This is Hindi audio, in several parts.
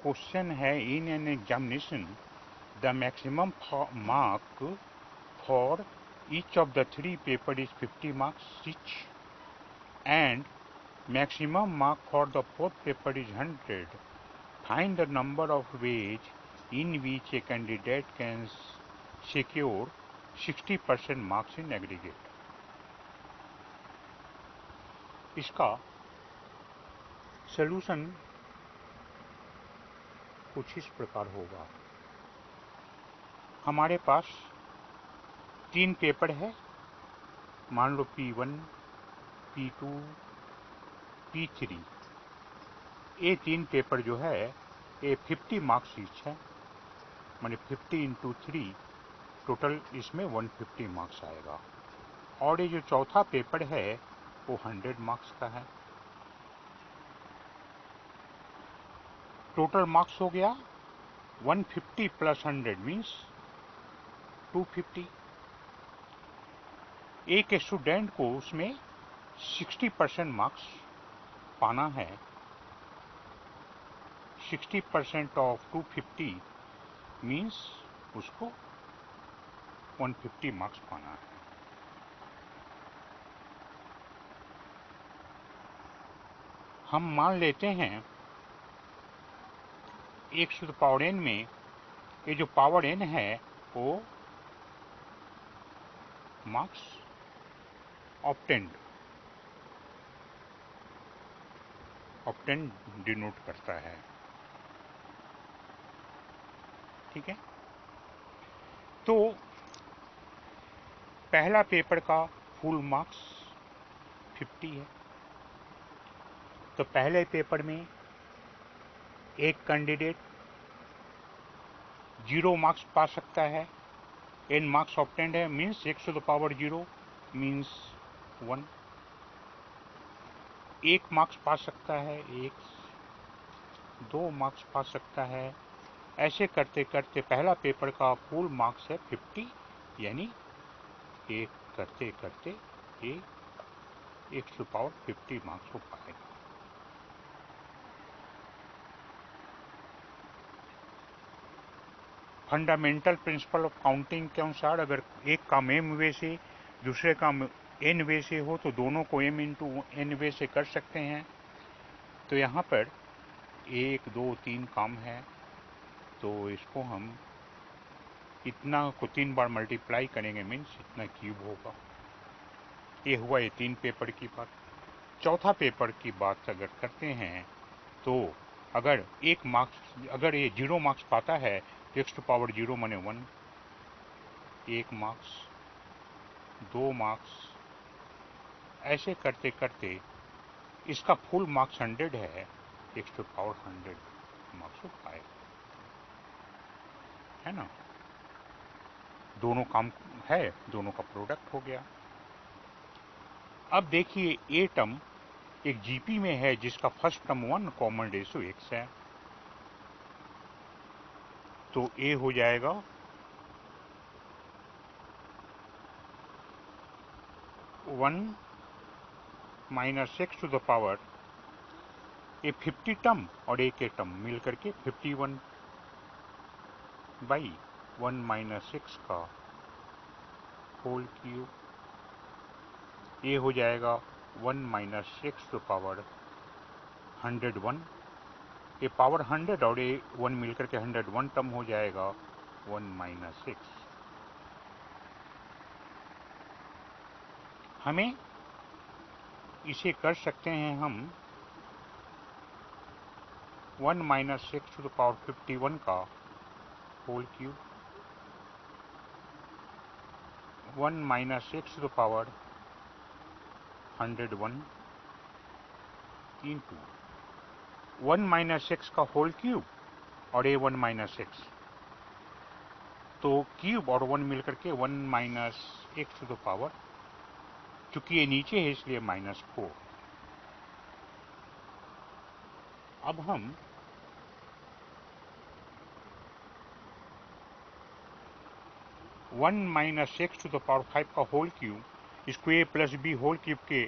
क्वेश्चन है in an examination the maximum mark for each of the 3 paper is 50 marks each and maximum mark for the 4th paper is 100. Find the number of ways in which a candidate can secure 60% marks in aggregate. इसका सलूशन कुछ इस प्रकार होगा। हमारे पास 3 पेपर है, मान लो P1, P2, P3। ये 3 पेपर जो है ये 50 मार्क्स ईच है, माने 50 इंटू 3 टोटल इसमें 150 मार्क्स आएगा। और ये जो चौथा पेपर है वो 100 मार्क्स का है। टोटल मार्क्स हो गया 150 प्लस 100 मीन्स 250। एक स्टूडेंट को उसमें 60% मार्क्स पाना है। 60% ऑफ 250 मीन्स उसको 150 मार्क्स पाना है। हम मान लेते हैं 1 to the power n में ये जो पावर n है वो मार्क्स ऑब्टेन्ड डिनोट करता है। ठीक है, तो पहला पेपर का फुल मार्क्स 50 है। तो पहले पेपर में एक कैंडिडेट 0 मार्क्स पा सकता है। n मार्क्स ऑब्टेन्ड है means 1 to the power 0 means 1। 1 marks पा सकता है, 2 मार्क्स पा सकता है। ऐसे करते करते पहला पेपर का फुल मार्क्स है 50, यानी 1 करते करते ये 1 to the power 50 मार्क्स हो पाएगा। फंडामेंटल प्रिंसिपल ऑफ काउंटिंग के अनुसार अगर एक काम m वे से दूसरे काम n वे से हो तो दोनों को m इंटू n वे से कर सकते हैं। तो यहाँ पर 1, 2, 3 काम है, तो इसको हम इतना को 3 बार मल्टीप्लाई करेंगे मीन्स इतना क्यूब होगा। ये हुआ ये 3 पेपर की बात। चौथा पेपर की बात अगर करते हैं तो अगर अगर ये 0 मार्क्स पाता है तो 1 to the power 0 माने 1, 1 मार्क्स, 2 मार्क्स, ऐसे करते करते इसका फुल मार्क्स 100 है, 1 to the power 100 मार्क्स हो पाएगा, है ना। दोनों काम है, दोनों का प्रोडक्ट हो गया। अब देखिए ए टर्म एक जीपी में है जिसका first term 1 common ratio x है, तो ए हो जाएगा 1 minus x to the power ये 50 टर्म और एक के टर्म मिल करके 51 बाई 1 माइनस x का होल क्यूब। ये हो जाएगा 1 minus x to the power 101। ये पावर 100 और ये 1 मिलकर के 101 टर्म हो जाएगा 1 माइनस 6। हमें इसे कर सकते हैं हम 1 माइनस 6 to the पावर 51 का whole cube, 1 minus 6 to the power 101 into 1 minus 6 का होल क्यूब और ये 1 माइनस 6, तो क्यूब और 1 मिलकर के 1 माइनस 6 to the पावर, चूंकि ये नीचे है इसलिए -4। अब हम one minus 6 to the power 5 का होल क्यूब इसको a plus B whole cube के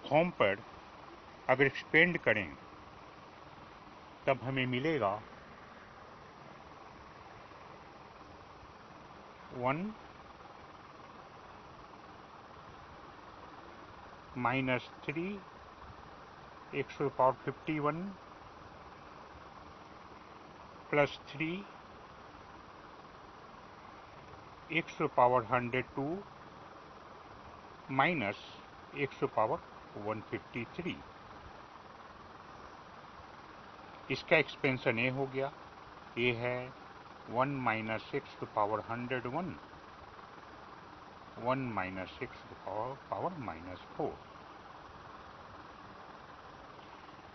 फॉर्म पर अगर एक्सपेंड करें तब हमें मिलेगा 1 minus 3 x to the power 51 plus 3 x to the power 102 minus x to the power 153। इसका एक्सपेंशन ए हो गया, ये है 1 minus x to the power 101 1 minus x to the power minus 4।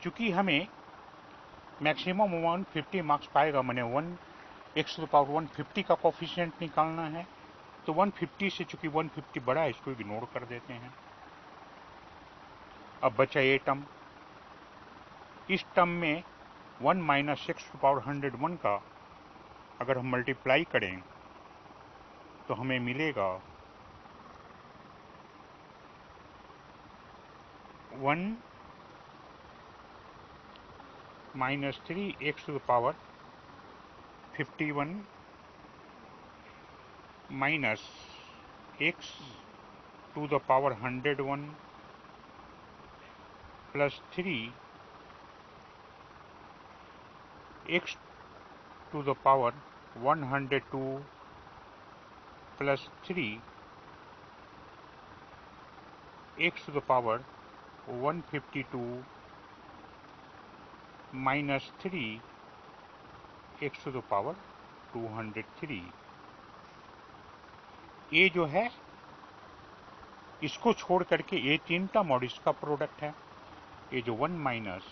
चूंकि हमें मैक्सिमम 150 मार्क्स पाएगा, मैंने 1 x to the power 150 का कोफिशिएंट निकालना है, तो 150 से चूंकि 150 बड़ा है इसको इग्नोर कर देते हैं। अब बचा ये टर्म, इस टर्म में 1 minus x to the power 101 का अगर हम मल्टीप्लाई करें तो हमें मिलेगा 1 minus 3 x to the power 51 minus x to the power 101 plus 3 x to the power 102 plus 3 x to the power 152 minus 3 x to the power 203। ये जो है इसको छोड़ करके ये तीन टर्म और इसका प्रोडक्ट है, ये जो 1 minus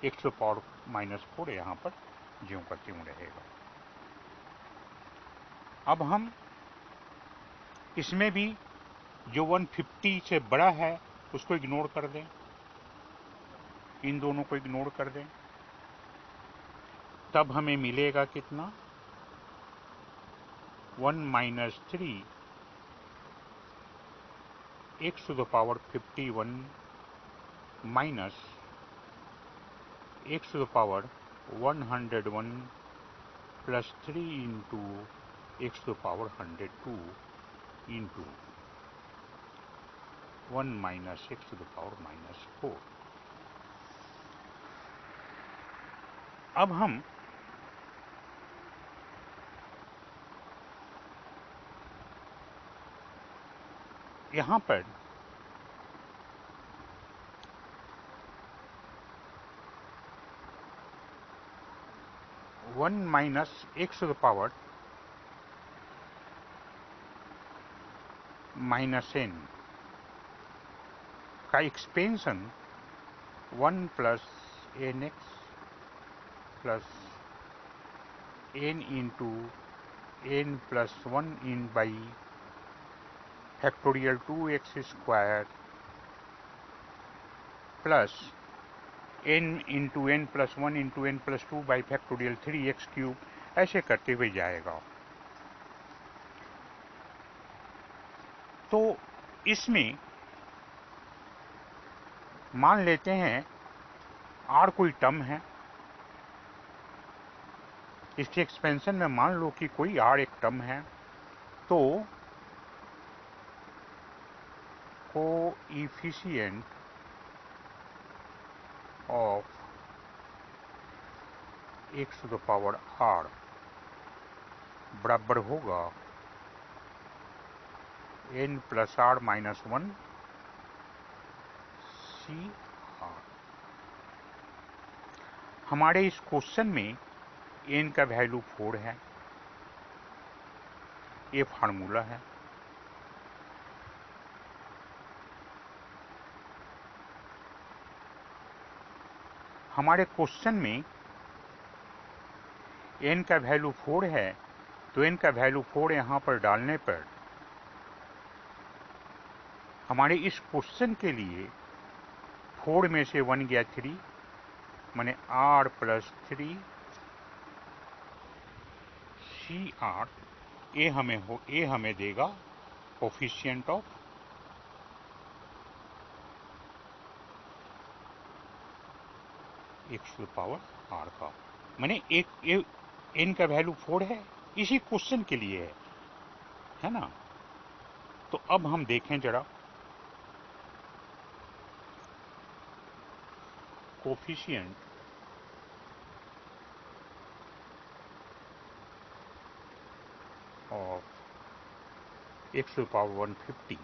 x to the power minus 4 यहाँ पर ज्यों का त्यों रहेगा। अब हम इसमें भी जो 150 से बड़ा है उसको इग्नोर कर दें, इन दोनों को इग्नोर कर दें, तब हमें मिलेगा कितना 1 minus 3 x to the power 51 minus x to the power 101 plus 3 into x to the power 102 into 1 minus x to the power minus 4। अब हम यहाँ पर one minus x to the power minus n का expansion 1 plus N X plus n into n plus 1 in by factorial 2x square plus n into n plus 1 into n plus 2 by factorial 3x cube, ऐसे करते हुए जाएगा। तो इसमें मान लेते हैं r कोई टर्म है, इसके एक्सपेंशन में मान लो कि कोई r एक टर्म है, तो coefficient of x to the power r बराबर होगा n plus r minus 1 C R. हमारे इस क्वेश्चन में n का वैल्यू 4 है, ये फार्मूला है। हमारे क्वेश्चन में n का वैल्यू 4 है, तो n का वैल्यू 4 यहाँ पर डालने पर हमारे इस क्वेश्चन के लिए 4 में से 1 गया 3, माने r प्लस 3 सी आर, ये हमें देगा coefficient of x to the power r का। माने एक n का वैल्यू 4 है, इसी क्वेश्चन के लिए है ना। तो अब हम देखें जरा coefficient of x to the power 150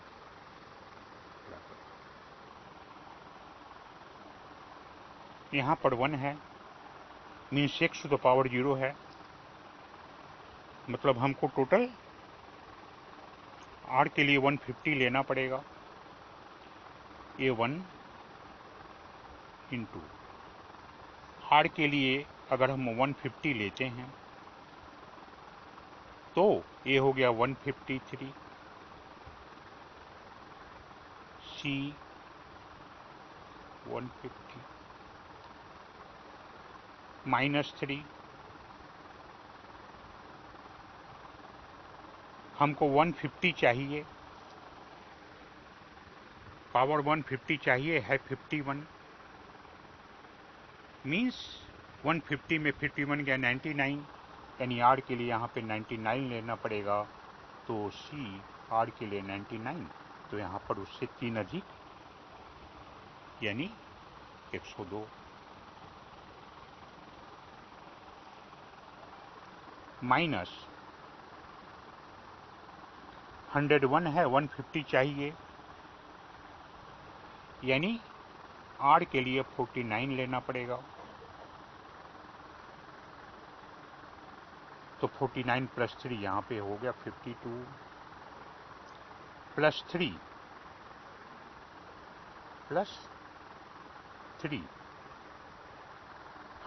यहाँ पर 1 है, means x to the power 0 है, मतलब हमको टोटल r के लिए 150 लेना पड़ेगा। ये 1 इंटू r के लिए अगर हम 150 लेते हैं तो ये हो गया 153 C 150 -3 हमको 150 चाहिए, पावर 150 चाहिए है 51, मीन्स 150 में 51 गया 99, यानी आर के लिए यहाँ पे 99 लेना पड़ेगा। तो सी आर के लिए 99, तो यहाँ पर उससे 3 अधिक यानी 102 माइनस 101 है, 150 चाहिए, यानी आर के लिए 49 लेना पड़ेगा। तो 49 प्लस 3 यहाँ पे हो गया 52 प्लस 3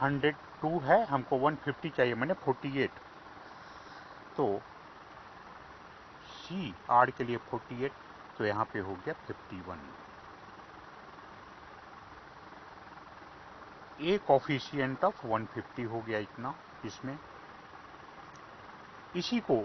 102 है, हमको 150 चाहिए, मैंने 48, तो सी आर के लिए 48, तो यहाँ पे हो गया 51। ए कोफिशिएंट ऑफ 150 हो गया इतना इसमें। इसी को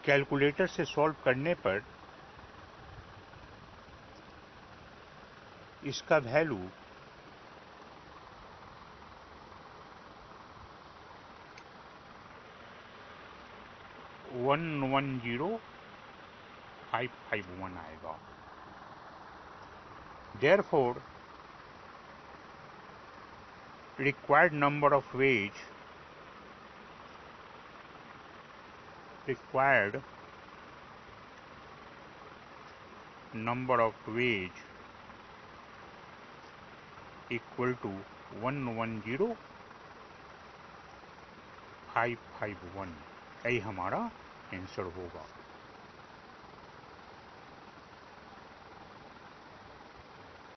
कैलकुलेटर से सॉल्व करने पर इसका वैल्यू 110551 आएगा। Therefore, required number of wage equal to 110551, यही हमारा आंसर होगा।